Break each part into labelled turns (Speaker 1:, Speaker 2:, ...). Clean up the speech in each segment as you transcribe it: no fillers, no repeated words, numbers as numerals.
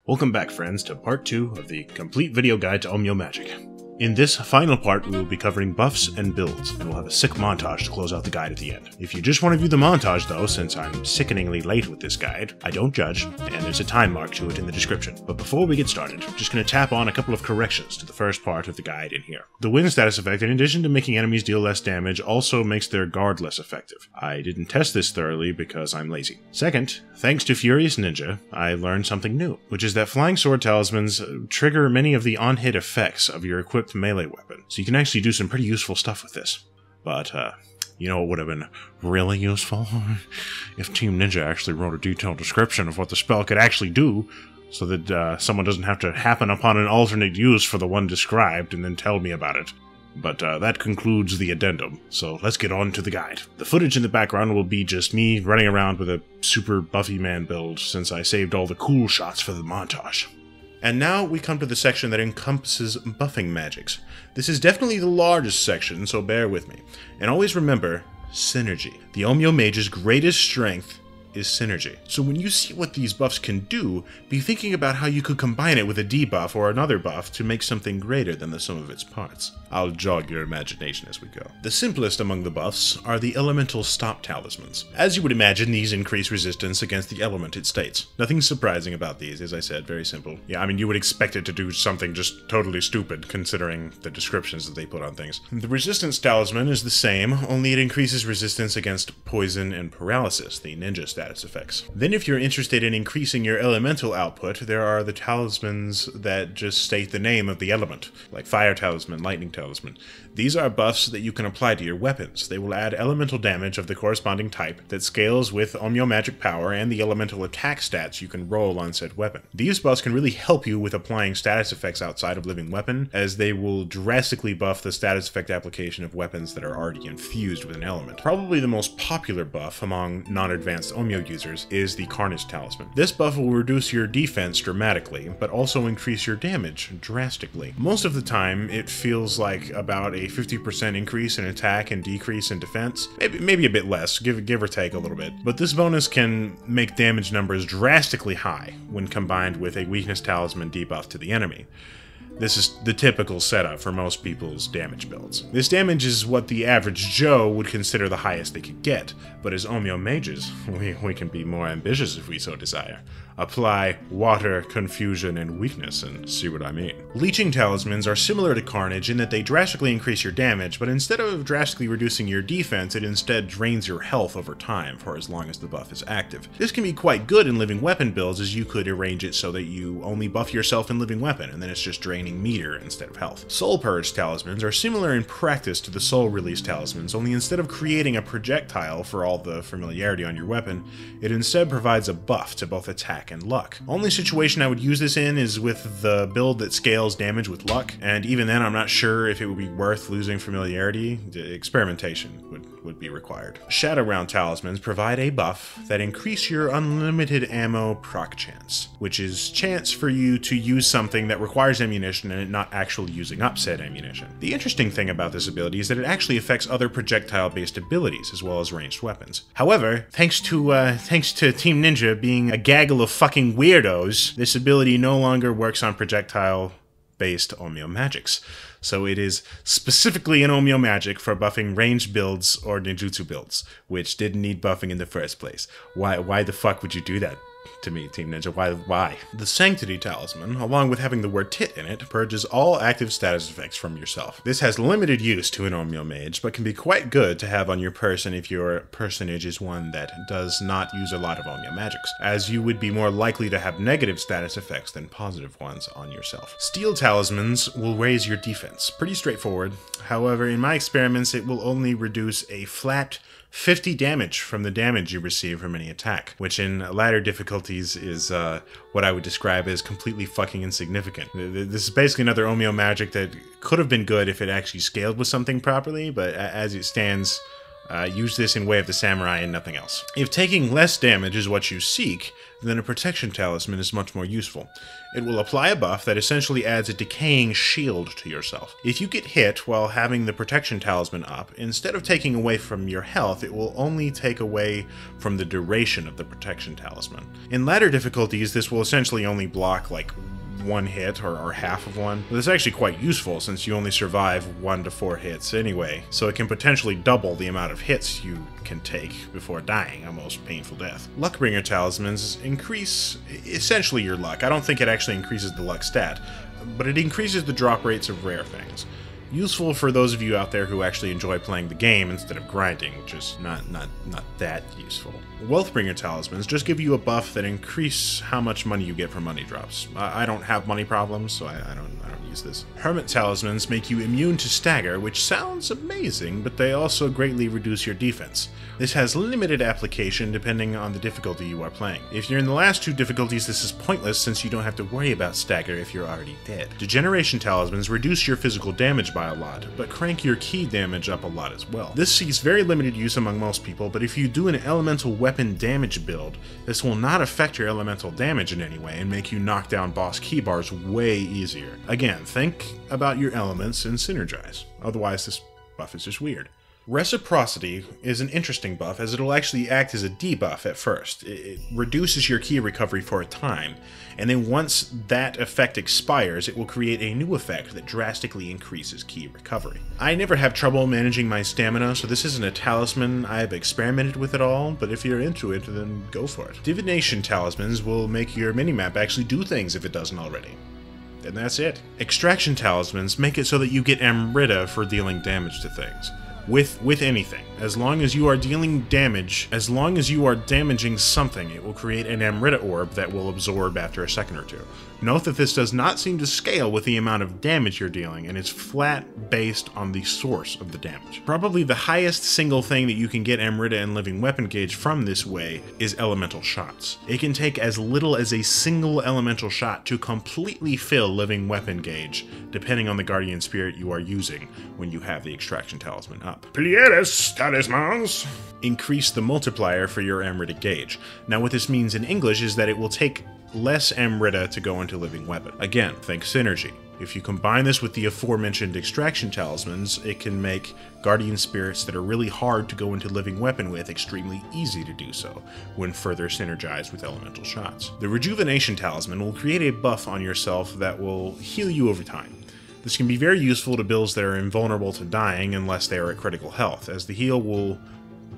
Speaker 1: Welcome back, friends, to part 2 of the complete video guide to Onmyo magic. In this final part, we will be covering buffs and builds, and we'll have a sick montage to close out the guide at the end. If you just want to view the montage, though, since I'm sickeningly late with this guide, I don't judge, and there's a time mark to it in the description. But before we get started, I'm just going to tap on a couple of corrections to the first part of the guide in here. The wind status effect, in addition to making enemies deal less damage, also makes their guard less effective. I didn't test this thoroughly because I'm lazy. Second, thanks to Furious Ninja, I learned something new, which is that Flying Sword Talismans trigger many of the on-hit effects of your equipped melee weapon, so you can actually do some pretty useful stuff with this. But, you know what would have been really useful? If Team Ninja actually wrote a detailed description of what the spell could actually do, so that someone doesn't have to happen upon an alternate use for the one described and then tell me about it. But that concludes the addendum, so let's get on to the guide. The footage in the background will be just me running around with a super buffy man build, since I saved all the cool shots for the montage. And now we come to the section that encompasses buffing magics. This is definitely the largest section, so bear with me. And always remember, synergy. The Onmyo Mage's greatest strength is synergy. So when you see what these buffs can do, be thinking about how you could combine it with a debuff or another buff to make something greater than the sum of its parts. I'll jog your imagination as we go. The simplest among the buffs are the Elemental Stop Talismans. As you would imagine, these increase resistance against the element it states. Nothing surprising about these, as I said, very simple. Yeah, I mean, you would expect it to do something just totally stupid, considering the descriptions that they put on things. The Resistance Talisman is the same, only it increases resistance against poison and paralysis, the ninja status effects. Then if you're interested in increasing your elemental output, there are the talismans that just state the name of the element, like Fire Talisman, Lightning Talisman. These are buffs that you can apply to your weapons. They will add elemental damage of the corresponding type that scales with Onmyo magic power and the elemental attack stats you can roll on said weapon. These buffs can really help you with applying status effects outside of living weapon, as they will drastically buff the status effect application of weapons that are already infused with an element. Probably the most popular buff among non-advanced Onmyo users is the Carnage Talisman. This buff will reduce your defense dramatically, but also increase your damage drastically. Most of the time, it feels like about a 50% increase in attack and decrease in defense. Maybe a bit less, give or take a little bit. But this bonus can make damage numbers drastically high when combined with a Weakness Talisman debuff to the enemy. This is the typical setup for most people's damage builds. This damage is what the average Joe would consider the highest they could get, but as Onmyo mages, we can be more ambitious if we so desire. Apply water, confusion, and weakness, and see what I mean. Leeching Talismans are similar to Carnage in that they drastically increase your damage, but instead of drastically reducing your defense, it instead drains your health over time for as long as the buff is active. This can be quite good in living weapon builds, as you could arrange it so that you only buff yourself in living weapon, and then it's just draining meter instead of health. Soul Purge Talismans are similar in practice to the Soul Release Talismans, only instead of creating a projectile for all the familiarity on your weapon, it instead provides a buff to both attack and luck. Only situation I would use this in is with the build that scales damage with luck, and even then I'm not sure if it would be worth losing familiarity. Experimentation would be required. Shadow Round Talismans provide a buff that increase your unlimited ammo proc chance, which is chance for you to use something that requires ammunition and not actually using up said ammunition. The interesting thing about this ability is that it actually affects other projectile-based abilities as well as ranged weapons. However, thanks to Team Ninja being a gaggle of fucking weirdos, this ability no longer works on projectile-based Onmyo magics. So it is specifically an Onmyo magic for buffing ranged builds or ninjutsu builds, which didn't need buffing in the first place. Why the fuck would you do that to me, Team Ninja? Why? The Sanctity Talisman, along with having the word tit in it, purges all active status effects from yourself. This has limited use to an Onmyo mage, but can be quite good to have on your person if your personage is one that does not use a lot of Onmyo magics, as you would be more likely to have negative status effects than positive ones on yourself. Steel Talismans will raise your defense. Pretty straightforward. However, in my experiments, it will only reduce a flat 50 damage from the damage you receive from any attack, which in latter difficulties is what I would describe as completely fucking insignificant. This is basically another Onmyo magic that could have been good if it actually scaled with something properly, but as it stands, Use this in Way of the Samurai and nothing else. If taking less damage is what you seek, then a Protection Talisman is much more useful. It will apply a buff that essentially adds a decaying shield to yourself. If you get hit while having the Protection Talisman up, instead of taking away from your health, it will only take away from the duration of the Protection Talisman. In latter difficulties, this will essentially only block like one hit or half of one, but it's actually quite useful since you only survive 1 to 4 hits anyway, so it can potentially double the amount of hits you can take before dying a most painful death. Luckbringer Talismans increase essentially your luck. I don't think it actually increases the luck stat, but it increases the drop rates of rare things. Useful for those of you out there who actually enjoy playing the game instead of grinding, just not that useful. Wealthbringer Talismans just give you a buff that increase how much money you get from money drops. I don't have money problems, so I don't use this. Hermit Talismans make you immune to stagger, which sounds amazing, but they also greatly reduce your defense. This has limited application depending on the difficulty you are playing. If you're in the last 2 difficulties, this is pointless since you don't have to worry about stagger if you're already dead. Degeneration Talismans reduce your physical damage by a lot, but crank your ki damage up a lot as well. This sees very limited use among most people, but if you do an elemental weapon damage build, this will not affect your elemental damage in any way and make you knock down boss ki bars way easier. Again, think about your elements and synergize. Otherwise, this buff is just weird. Reciprocity is an interesting buff as it'll actually act as a debuff at first. It reduces your ki recovery for a time, and then once that effect expires, it will create a new effect that drastically increases ki recovery. I never have trouble managing my stamina, so this isn't a talisman I've experimented with at all, but if you're into it, then go for it. Divination Talismans will make your minimap actually do things if it doesn't already. And that's it. Extraction Talismans make it so that you get Amrita for dealing damage to things. With anything. As long as you are dealing damage, as long as you are damaging something, it will create an Amrita orb that will absorb after a second or two. Note that this does not seem to scale with the amount of damage you're dealing, and it's flat based on the source of the damage. Probably the highest single thing that you can get Amrita and Living Weapon Gauge from this way is elemental shots. It can take as little as a single elemental shot to completely fill Living Weapon Gauge, depending on the Guardian Spirit you are using when you have the Extraction Talisman up. Oasis Talismans increase the multiplier for your Amrita gauge. Now what this means in English is that it will take less Amrita to go into Living Weapon. Again, think synergy. If you combine this with the aforementioned Extraction Talismans, it can make Guardian Spirits that are really hard to go into Living Weapon with extremely easy to do so, when further synergized with elemental shots. The Rejuvenation Talisman will create a buff on yourself that will heal you over time. This can be very useful to builds that are invulnerable to dying unless they are at critical health, as the heal will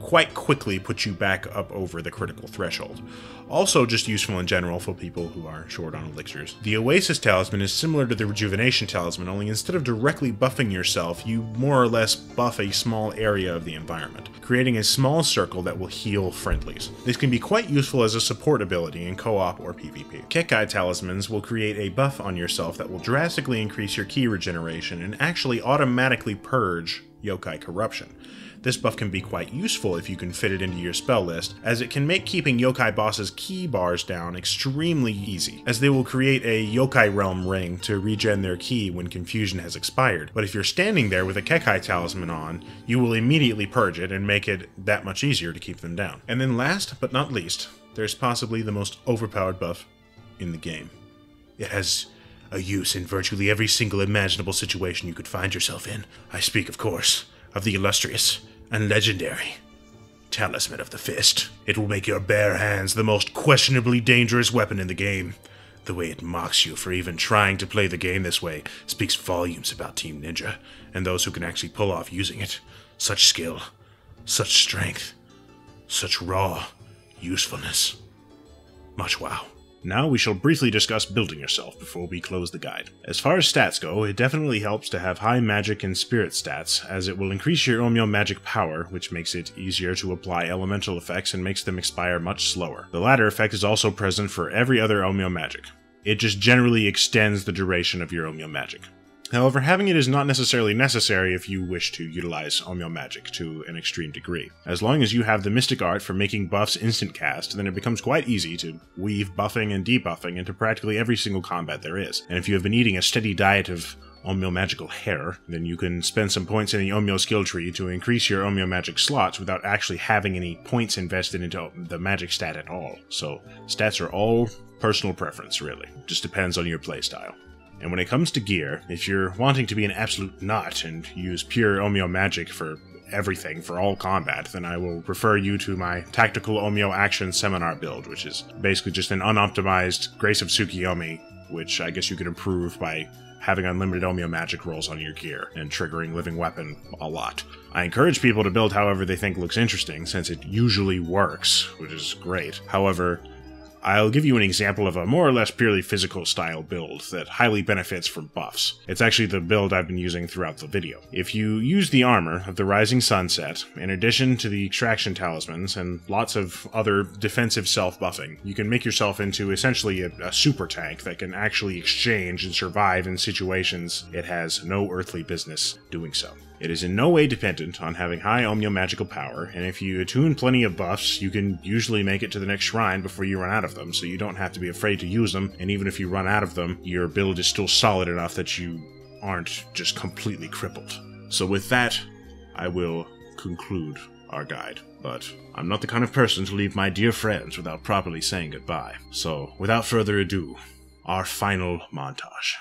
Speaker 1: quite quickly put you back up over the critical threshold. Also just useful in general for people who are short on elixirs. The Oasis Talisman is similar to the Rejuvenation Talisman, only instead of directly buffing yourself, you more or less buff a small area of the environment, creating a small circle that will heal friendlies. This can be quite useful as a support ability in co-op or PvP. Kekai Talismans will create a buff on yourself that will drastically increase your ki regeneration and actually automatically purge yokai corruption. This buff can be quite useful if you can fit it into your spell list, as it can make keeping yokai bosses' ki bars down extremely easy, as they will create a yokai realm ring to regen their ki when confusion has expired. But if you're standing there with a Kekai Talisman on, you will immediately purge it and make it that much easier to keep them down. And then last but not least, there's possibly the most overpowered buff in the game. It has a use in virtually every single imaginable situation you could find yourself in. I speak, of course, of the illustrious and legendary Talisman of the Fist. It will make your bare hands the most questionably dangerous weapon in the game. The way it mocks you for even trying to play the game this way speaks volumes about Team Ninja, and those who can actually pull off using it. Such skill, such strength, such raw usefulness. Much wow. Now we shall briefly discuss building yourself before we close the guide. As far as stats go, it definitely helps to have high magic and spirit stats, as it will increase your Onmyo magic power, which makes it easier to apply elemental effects and makes them expire much slower. The latter effect is also present for every other Onmyo magic. It just generally extends the duration of your Onmyo magic. However, having it is not necessarily necessary if you wish to utilize Onmyo magic to an extreme degree. As long as you have the mystic art for making buffs instant cast, then it becomes quite easy to weave buffing and debuffing into practically every single combat there is. And if you have been eating a steady diet of Onmyo magical hair, then you can spend some points in the Onmyo skill tree to increase your Onmyo magic slots without actually having any points invested into the magic stat at all. So stats are all personal preference, really. Just depends on your playstyle. And when it comes to gear, if you're wanting to be an absolute nut and use pure Onmyo magic for everything, for all combat, then I will refer you to my Tactical Onmyo Action Seminar build, which is basically just an unoptimized Grace of Tsukiyomi, which I guess you could improve by having unlimited Onmyo magic rolls on your gear and triggering Living Weapon a lot. I encourage people to build however they think looks interesting, since it usually works, which is great. However, I'll give you an example of a more or less purely physical style build that highly benefits from buffs. It's actually the build I've been using throughout the video. If you use the armor of the Rising Sunset, in addition to the Extraction Talismans and lots of other defensive self-buffing, you can make yourself into essentially a super tank that can actually exchange and survive in situations it has no earthly business doing so. It is in no way dependent on having high Onmyo magical power, and if you attune plenty of buffs, you can usually make it to the next shrine before you run out of them, so you don't have to be afraid to use them, and even if you run out of them, your build is still solid enough that you aren't just completely crippled. So with that, I will conclude our guide. But I'm not the kind of person to leave my dear friends without properly saying goodbye. So, without further ado, our final montage.